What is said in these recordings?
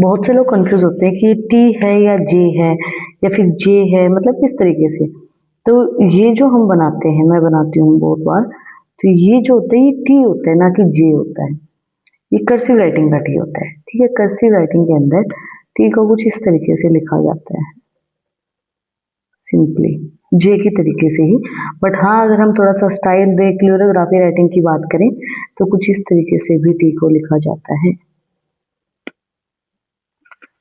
बहुत से लोग कंफ्यूज होते हैं कि ये टी है या जे है या फिर जे है, मतलब किस तरीके से। तो ये जो हम बनाते हैं, मैं बनाती हूँ बहुत बार, तो ये जो होता है ये टी होता है, ना कि जे होता है। ये कर्सिव राइटिंग का टी होता है, ठीक है। कर्सिव राइटिंग के अंदर टी को कुछ इस तरीके से लिखा जाता है, सिंपली जे की तरीके से ही। बट हाँ, अगर हम थोड़ा सा स्टाइल दे, क्लियोग्राफी राइटिंग की बात करें तो कुछ इस तरीके से भी टी को लिखा जाता है,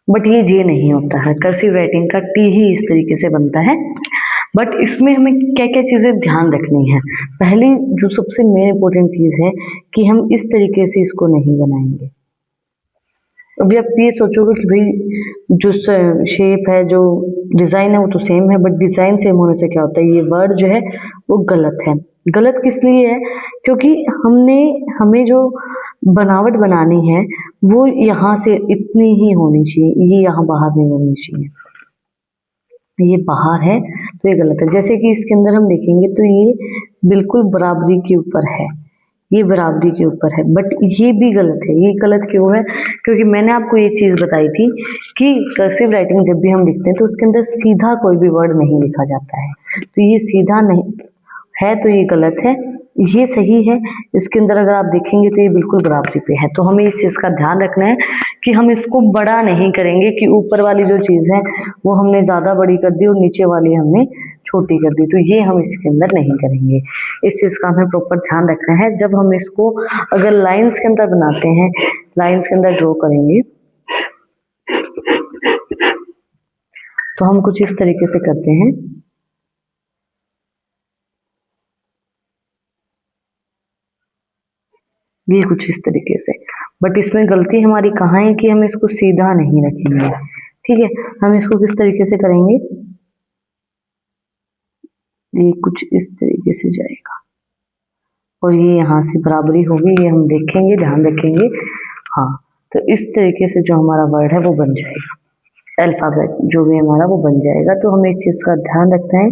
बट ये जे नहीं होता है। कर्सिव राइटिंग का टी ही इस तरीके से बनता है। बट इसमें हमें क्या क्या चीजें ध्यान रखनी है। पहली जो सबसे मेन इंपॉर्टेंट चीज है कि हम इस तरीके से इसको नहीं बनाएंगे। अभी आप ये सोचोगे कि भाई जो शेप है, जो डिजाइन है वो तो सेम है, बट डिजाइन सेम होने से क्या होता है, ये वर्ड जो है वो गलत है। गलत किस लिए है? क्योंकि हमें जो बनावट बनानी है वो यहाँ से इतनी ही होनी चाहिए, ये यहाँ बाहर नहीं होनी चाहिए। ये बाहर है तो ये गलत है। जैसे कि इसके अंदर हम देखेंगे तो ये बिल्कुल बराबरी के ऊपर है, ये बराबरी के ऊपर है, बट ये भी गलत है। ये गलत क्यों है? क्योंकि मैंने आपको ये चीज बताई थी कि कर्सिव राइटिंग जब भी हम लिखते हैं तो उसके अंदर सीधा कोई भी वर्ड नहीं लिखा जाता है। तो ये सीधा नहीं है तो ये गलत है, ये सही है। इसके अंदर अगर आप देखेंगे तो ये बिल्कुल बराबरी पे है। तो हमें इस चीज का ध्यान रखना है कि हम इसको बड़ा नहीं करेंगे कि ऊपर वाली जो चीज है वो हमने ज्यादा बड़ी कर दी और नीचे वाली हमने छोटी कर दी, तो ये हम इसके अंदर नहीं करेंगे। इस चीज का हमें प्रॉपर ध्यान रखना है। जब हम इसको अगर लाइंस के अंदर बनाते हैं, लाइंस के अंदर ड्रॉ करेंगे तो हम कुछ इस तरीके से करते हैं। ये कुछ इस तरीके से, बट इसमें गलती हमारी कहाँ है कि हम इसको सीधा नहीं रखेंगे, ठीक है। हम इसको किस तरीके से करेंगे, ये कुछ इस तरीके से जाएगा और ये यहाँ से बराबरी होगी, ये हम देखेंगे, ध्यान रखेंगे। हाँ, तो इस तरीके से जो हमारा वर्ड है वो बन जाएगा, अल्फाबेट जो भी हमारा वो बन जाएगा। तो हमें इस चीज का ध्यान रखना है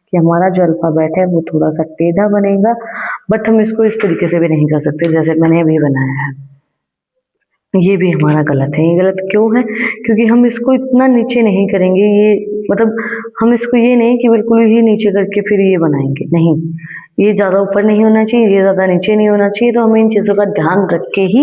कि हमारा जो अल्फाबेट है वो थोड़ा सा टेढ़ा बनेगा, बट हम इसको इस तरीके से भी नहीं कर सकते जैसे मैंने अभी बनाया है। ये भी हमारा गलत है। ये गलत क्यों है? क्योंकि हम इसको इतना नीचे नहीं करेंगे, ये मतलब हम इसको ये नहीं कि बिल्कुल ही नीचे करके फिर ये बनाएंगे, नहीं। ये ज्यादा ऊपर नहीं होना चाहिए, ये ज्यादा नीचे नहीं होना चाहिए। तो हमें इन चीजों का ध्यान रख के ही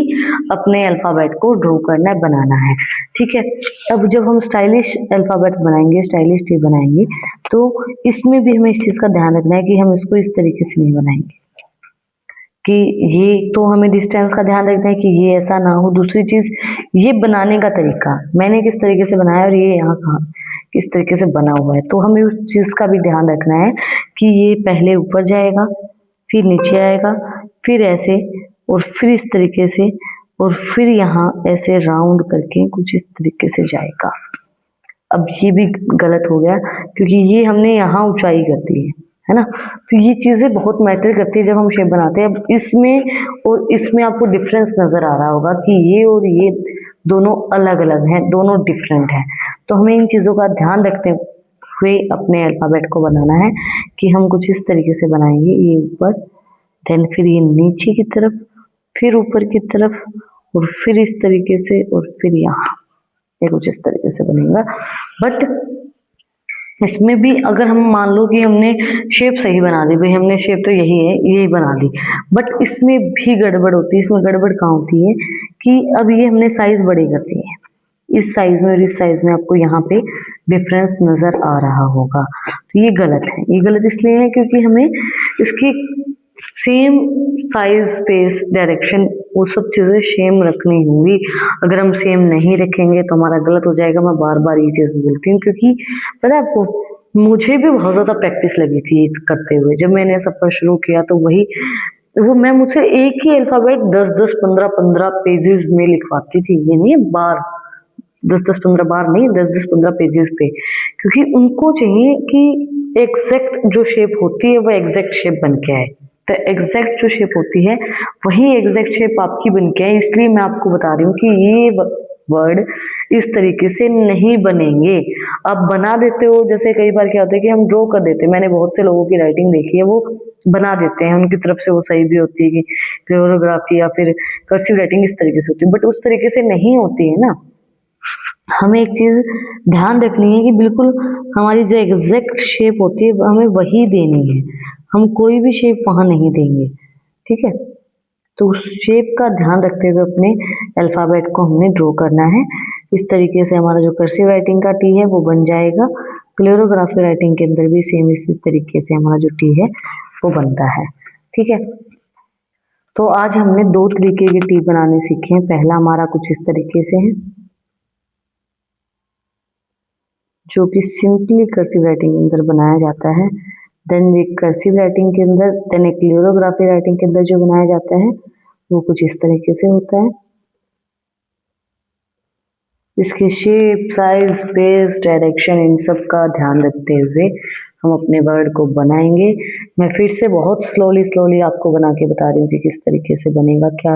अपने अल्फाबेट को ड्रॉ करना है, बनाना है, ठीक है। अब जब हम स्टाइलिश अल्फाबेट बनाएंगे, स्टाइलिश टी बनाएंगे, तो इसमें भी हमें इस चीज का ध्यान रखना है कि हम इसको इस तरीके से नहीं बनाएंगे कि ये, तो हमें डिस्टेंस का ध्यान रखना है कि ये ऐसा ना हो। दूसरी चीज, ये बनाने का तरीका, मैंने किस तरीके से बनाया और ये यहाँ कहाँ किस तरीके से बना हुआ है, तो हमें उस चीज का भी ध्यान रखना है कि ये पहले ऊपर जाएगा, फिर नीचे आएगा, फिर ऐसे, और फिर इस तरीके से, और फिर यहाँ ऐसे राउंड करके कुछ इस तरीके से जाएगा। अब ये भी गलत हो गया क्योंकि ये हमने यहाँ ऊंचाई कर दी है ना। तो ये चीजें बहुत मैटर करती है जब हम शेप बनाते हैं। अब इसमें और इसमें आपको डिफरेंस नजर आ रहा होगा कि ये और ये दोनों अलग अलग हैं, दोनों डिफरेंट हैं। तो हमें इन चीजों का ध्यान रखते हुए अपने अल्फाबेट को बनाना है कि हम कुछ इस तरीके से बनाएंगे, ये ऊपर, देन फिर ये नीचे की तरफ, फिर ऊपर की तरफ, और फिर इस तरीके से, और फिर यहाँ, ये कुछ इस तरीके से बनेगा। बट इसमें भी अगर हम मान लो कि हमने शेप सही बना दी, भाई हमने शेप तो यही है, यही बना दी, बट इसमें भी गड़बड़ होती है। इसमें गड़बड़ कहाँ होती है कि अब ये हमने साइज बड़ी कर दी है, इस साइज में और इस साइज में आपको यहाँ पे डिफरेंस नजर आ रहा होगा। तो ये गलत है। ये गलत इसलिए है क्योंकि हमें इसकी सेम साइज, स्पेस, डायरेक्शन, वो सब चीजें सेम रखनी होंगी। अगर हम सेम नहीं रखेंगे तो हमारा गलत हो जाएगा। मैं बार बार ये चीज बोलती हूँ क्योंकि पता है आपको, मुझे भी बहुत ज्यादा प्रैक्टिस लगी थी करते हुए। जब मैंने सफर शुरू किया तो मैं मुझसे एक ही अल्फाबेट 10-10, 15-15 पेजेस में लिखवाती थी। ये नहीं बार 10-10, 15 बार नहीं, 10-10, 15 पेजेस पे, क्योंकि उनको चाहिए कि एग्जैक्ट जो शेप होती है वो एग्जैक्ट शेप बन के आए। तो एग्जैक्ट जो शेप होती है वही एग्जैक्ट शेप आपकी बन के आए। इसलिए मैं आपको बता रही हूँ कि ये वर्ड इस तरीके से नहीं बनेंगे। आप बना देते हो, जैसे कई बार क्या होता है कि हम ड्रॉ कर देते हैं। मैंने बहुत से लोगों की राइटिंग देखी है, वो बना देते हैं, उनकी तरफ से वो सही भी होती है कि क्लियोग्राफी या फिर कर्सिव राइटिंग इस तरीके से होती है, बट उस तरीके से नहीं होती है ना। हमें एक चीज ध्यान रखनी है कि बिल्कुल हमारी जो एग्जैक्ट शेप होती है हमें वही देनी है, हम कोई भी शेप वहां नहीं देंगे, ठीक है। तो उस शेप का ध्यान रखते हुए अपने अल्फाबेट को हमने ड्रॉ करना है। इस तरीके से हमारा जो कर्सिव राइटिंग का टी है वो बन जाएगा। क्लियरोग्राफी राइटिंग के अंदर भी सेम इसी तरीके से हमारा जो टी है वो बनता है, ठीक है। तो आज हमने दो तरीके के टी बनाने सीखे हैं। पहला हमारा कुछ इस तरीके से है, जो कि सिंपली कर्सिव राइटिंग के अंदर बनाया जाता है। देन एक कर्सिव राइटिंग के अंदर, देन एक क्लियरोग्राफी राइटिंग के अंदर जो बनाया जाता है वो कुछ इस तरीके से होता है। इसके शेप, साइज, स्पेस, डायरेक्शन, इन सब का ध्यान रखते हुए हम अपने वर्ड को बनाएंगे। मैं फिर से बहुत स्लोली आपको बना के बता रही हूँ कि किस तरीके से बनेगा, क्या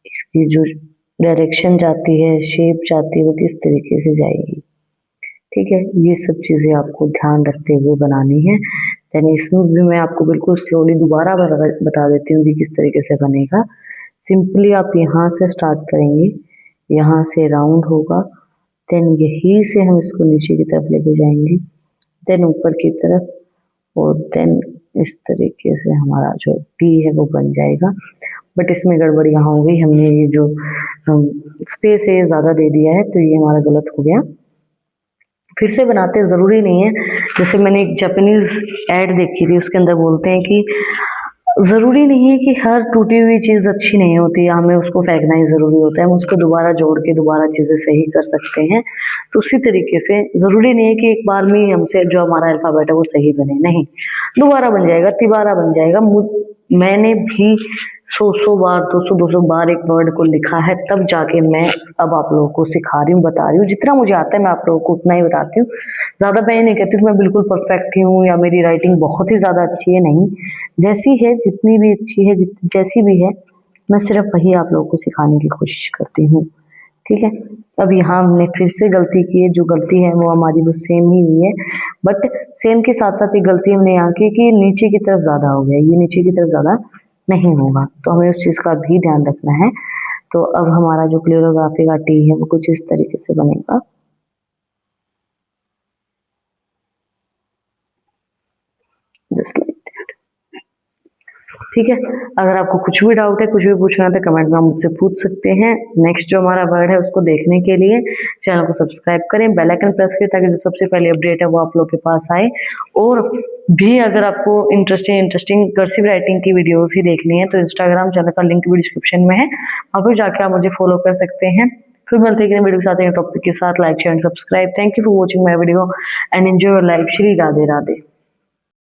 इसकी जो डायरेक्शन जाती है, शेप जाती है, वो किस तरीके से जाएगी, ठीक है। ये सब चीज़ें आपको ध्यान रखते हुए बनानी है। देन इसमें भी मैं आपको बिल्कुल स्लोली दोबारा बता देती हूँ कि किस तरीके से बनेगा। सिंपली आप यहाँ से स्टार्ट करेंगे, यहाँ से राउंड होगा, देन यहीं से हम इसको नीचे की तरफ लेके जाएंगे, देन ऊपर की तरफ, और देन इस तरीके से हमारा जो टी है वो बन जाएगा। बट इसमें गड़बड़ यहाँ हो गई, हमने ये जो स्पेस है ज़्यादा दे दिया है, तो ये हमारा गलत हो गया। फिर से बनाते ज़रूरी नहीं है। जैसे मैंने एक जापानीज़ ऐड देखी थी, उसके अंदर बोलते हैं कि ज़रूरी नहीं है कि हर टूटी हुई चीज़ अच्छी नहीं होती, हमें उसको फेंकना ही ज़रूरी होता है, हम उसको दोबारा जोड़ के दोबारा चीज़ें सही कर सकते हैं। तो उसी तरीके से ज़रूरी नहीं है कि एक बार में ही हमसे जो हमारा अल्फ़ाबेट है वो सही बने, नहीं, दोबारा बन जाएगा, तिबारा बन जाएगा। मैंने भी 100 बार, 200 बार एक वर्ड को लिखा है, तब जाके मैं अब आप लोगों को सिखा रही हूँ, बता रही हूँ। जितना मुझे आता है मैं आप लोगों को उतना ही बताती हूँ। ज़्यादा मैं ये नहीं कहती कि मैं बिल्कुल परफेक्ट ही हूँ या मेरी राइटिंग बहुत ही ज़्यादा अच्छी है, नहीं। जैसी है, जितनी भी अच्छी है, जैसी भी है, मैं सिर्फ वही आप लोगों को सिखाने की कोशिश करती हूँ, ठीक है। अब यहाँ हमने फिर से गलती की है, जो गलती है वो हमारी वो सेम ही हुई है, बट सेम के साथ साथ ये गलती हमने यहाँ की कि नीचे की तरफ ज़्यादा हो गया, ये नीचे की तरफ ज़्यादा नहीं होगा, तो हमें उस चीज़ का भी ध्यान रखना है। तो अब हमारा जो क्लियरोग्राफी का टी है वो कुछ इस तरीके से बनेगा, जस्ट लाइक दैट, ठीक है। अगर आपको कुछ भी डाउट है, कुछ भी पूछना है, तो कमेंट में आप मुझसे पूछ सकते हैं। नेक्स्ट जो हमारा वर्ड है उसको देखने के लिए चैनल को सब्सक्राइब करें, बेल आइकन प्रेस करें, ताकि जो सबसे पहले अपडेट है वो आप लोग के पास आए। और भी अगर आपको इंटरेस्टिंग कर्सिव राइटिंग की वीडियोस ही देखनी है, तो इंस्टाग्राम चैनल का लिंक भी डिस्क्रिप्शन में है, वहाँ पर जाके आप मुझे फॉलो कर सकते हैं। फिर मिलते हैं वीडियो के साथ, टॉपिक के साथ। Like, share and subscribe. Thank you for watching my video and enjoy your life. Shri Radhe Radhe.